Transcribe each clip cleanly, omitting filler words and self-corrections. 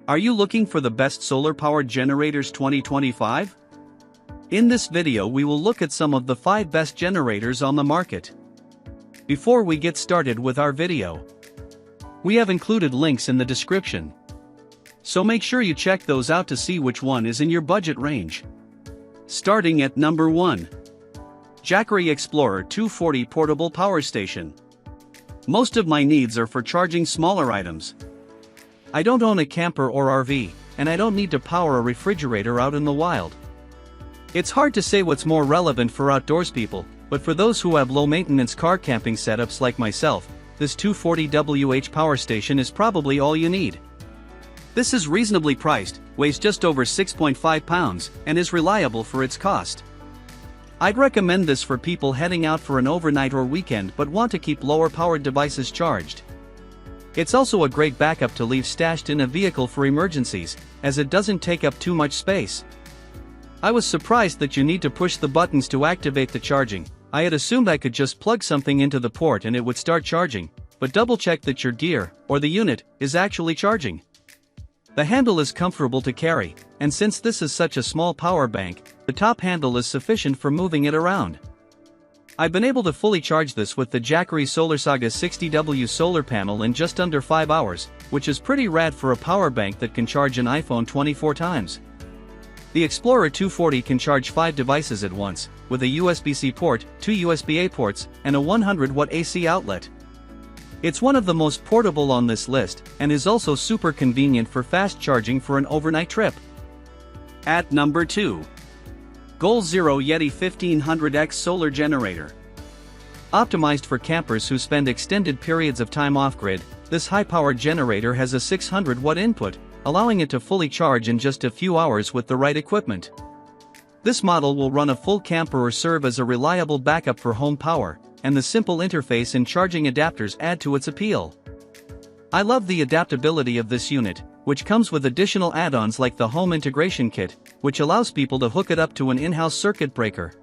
Are you looking for the best solar-powered generators 2025? In this video we will look at some of the 5 best generators on the market. Before we get started with our video, we have included links in the description, so make sure you check those out to see which one is in your budget range. Starting at number 1. Jackery Explorer 240 Portable Power Station. Most of my needs are for charging smaller items. I don't own a camper or RV, and I don't need to power a refrigerator out in the wild. It's hard to say what's more relevant for outdoors people, but for those who have low-maintenance car camping setups like myself, this 240 power station is probably all you need. This is reasonably priced, weighs just over 6.5 pounds, and is reliable for its cost. I'd recommend this for people heading out for an overnight or weekend but want to keep lower-powered devices charged. It's also a great backup to leave stashed in a vehicle for emergencies, as it doesn't take up too much space. I was surprised that you need to push the buttons to activate the charging. I had assumed I could just plug something into the port and it would start charging, but double-check that your gear, or the unit, is actually charging. The handle is comfortable to carry, and since this is such a small power bank, the top handle is sufficient for moving it around. I've been able to fully charge this with the Jackery SolarSaga 60W solar panel in just under 5 hours, which is pretty rad for a power bank that can charge an iPhone 24 times. The Explorer 240 can charge 5 devices at once, with a USB-C port, 2 USB-A ports, and a 100-watt AC outlet. It's one of the most portable on this list, and is also super convenient for fast charging for an overnight trip. At number 2. GoZero Yeti 1500X Solar Generator. Optimized for campers who spend extended periods of time off-grid, this high-powered generator has a 600-watt input, allowing it to fully charge in just a few hours with the right equipment. This model will run a full camper or serve as a reliable backup for home power, and the simple interface and charging adapters add to its appeal. I love the adaptability of this unit, which comes with additional add-ons like the Home Integration Kit, which allows people to hook it up to an in-house circuit breaker.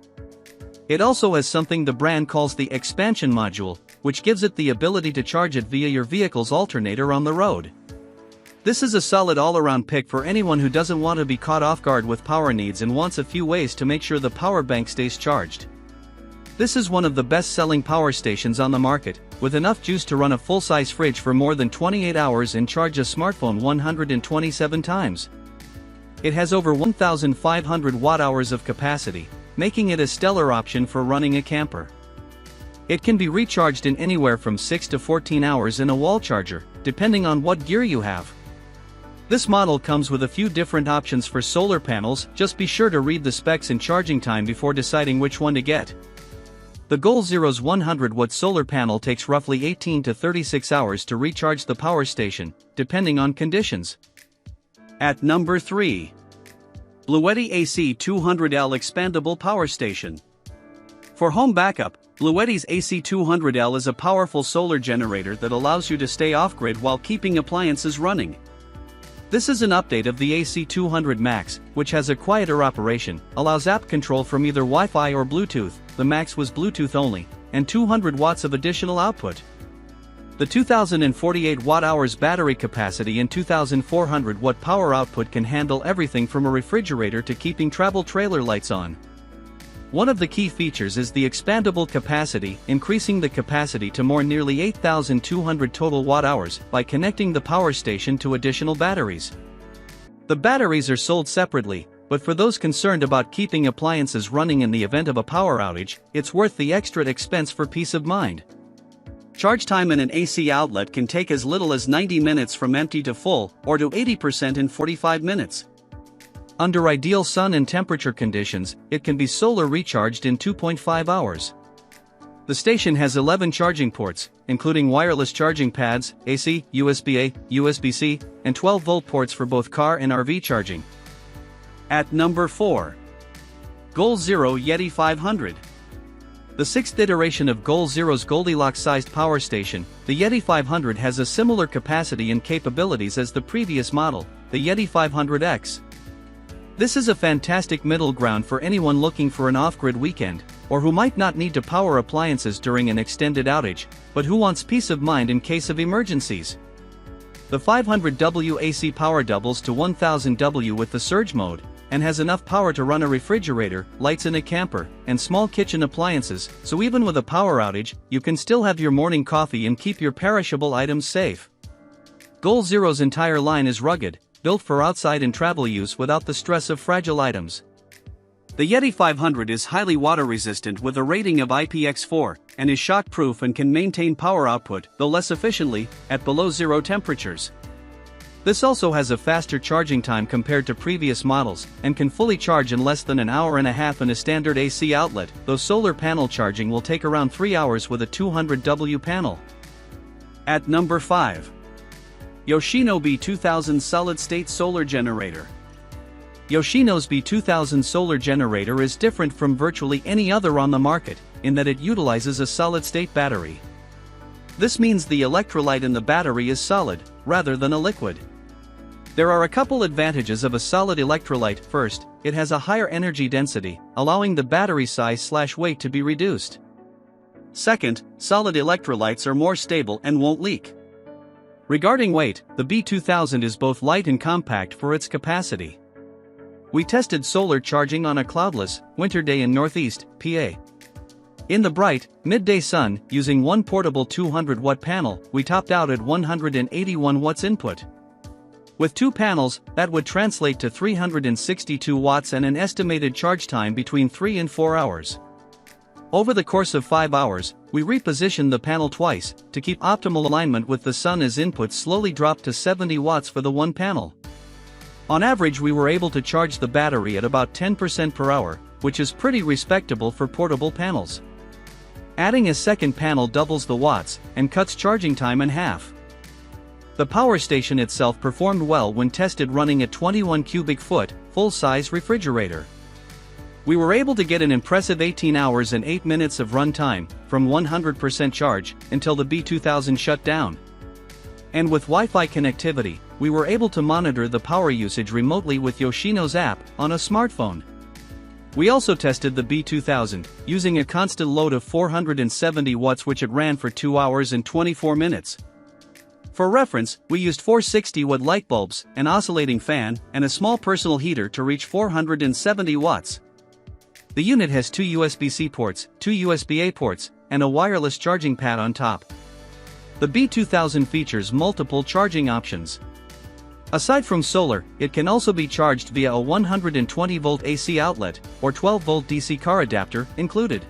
It also has something the brand calls the Expansion Module, which gives it the ability to charge it via your vehicle's alternator on the road. This is a solid all-around pick for anyone who doesn't want to be caught off guard with power needs and wants a few ways to make sure the power bank stays charged. This is one of the best-selling power stations on the market, with enough juice to run a full-size fridge for more than 28 hours and charge a smartphone 127 times. It has over 1,500 watt-hours of capacity, making it a stellar option for running a camper. It can be recharged in anywhere from 6 to 14 hours in a wall charger, depending on what gear you have. This model comes with a few different options for solar panels, just be sure to read the specs and charging time before deciding which one to get. The GoZero's 100-watt solar panel takes roughly 18 to 36 hours to recharge the power station, depending on conditions. At number 3. Yeti AC 200L Expandable Power Station. For home backup, Yeti's AC 200L is a powerful solar generator that allows you to stay off-grid while keeping appliances running. This is an update of the AC 200 Max, which has a quieter operation, allows app control from either Wi-Fi or Bluetooth. The Max was Bluetooth only, and 200 watts of additional output. The 2,048 watt-hours battery capacity and 2,400 watt power output can handle everything from a refrigerator to keeping travel trailer lights on. One of the key features is the expandable capacity, increasing the capacity to nearly 8,200 total watt-hours by connecting the power station to additional batteries. The batteries are sold separately, but for those concerned about keeping appliances running in the event of a power outage, it's worth the extra expense for peace of mind. Charge time in an AC outlet can take as little as 90 minutes from empty to full, or to 80% in 45 minutes. Under ideal sun and temperature conditions, it can be solar recharged in 2.5 hours. The station has 11 charging ports, including wireless charging pads, AC, USB-A, USB-C, and 12-volt ports for both car and RV charging. At number 4. GoZero Yeti 500. The 6th iteration of GoZero's Goldilocks-sized power station, the Yeti 500 has a similar capacity and capabilities as the previous model, the Yeti 500X. This is a fantastic middle ground for anyone looking for an off-grid weekend, or who might not need to power appliances during an extended outage, but who wants peace of mind in case of emergencies. The 500W AC power doubles to 1000W with the surge mode, and has enough power to run a refrigerator, lights in a camper, and small kitchen appliances, so even with a power outage, you can still have your morning coffee and keep your perishable items safe. GoZero's entire line is rugged, built for outside and travel use without the stress of fragile items. The Yeti 500 is highly water resistant with a rating of IPX4, and is shock-proof and can maintain power output, though less efficiently, at below zero temperatures. This also has a faster charging time compared to previous models, and can fully charge in less than an hour and a half in a standard AC outlet, though solar panel charging will take around 3 hours with a 200W panel. At number 5. Yoshino B2000 Solid-State Solar Generator. Yoshino's B2000 solar generator is different from virtually any other on the market, in that it utilizes a solid-state battery. This means the electrolyte in the battery is solid, rather than a liquid. There are a couple advantages of a solid electrolyte. First, it has a higher energy density, allowing the battery size/weight to be reduced. Second, solid electrolytes are more stable and won't leak. Regarding weight, the B2000 is both light and compact for its capacity. We tested solar charging on a cloudless, winter day in Northeast PA. In the bright, midday sun, using one portable 200-watt panel, we topped out at 181 watts input. With 2 panels, that would translate to 362 watts and an estimated charge time between 3 and 4 hours. Over the course of 5 hours, we repositioned the panel twice, to keep optimal alignment with the sun as input slowly dropped to 70 watts for the one panel. On average, we were able to charge the battery at about 10% per hour, which is pretty respectable for portable panels. Adding a second panel doubles the watts, and cuts charging time in half. The power station itself performed well when tested running a 21 cubic foot, full-size refrigerator. We were able to get an impressive 18 hours and 8 minutes of run time, from 100% charge, until the B2000 shut down. And with Wi-Fi connectivity, we were able to monitor the power usage remotely with Yoshino's app, on a smartphone. We also tested the B2000, using a constant load of 470 watts which it ran for 2 hours and 24 minutes. For reference, we used 460-watt light bulbs, an oscillating fan, and a small personal heater to reach 470 watts. The unit has 2 USB-C ports, 2 USB-A ports, and a wireless charging pad on top. The B2000 features multiple charging options. Aside from solar, it can also be charged via a 120-volt AC outlet, or 12-volt DC car adapter, included.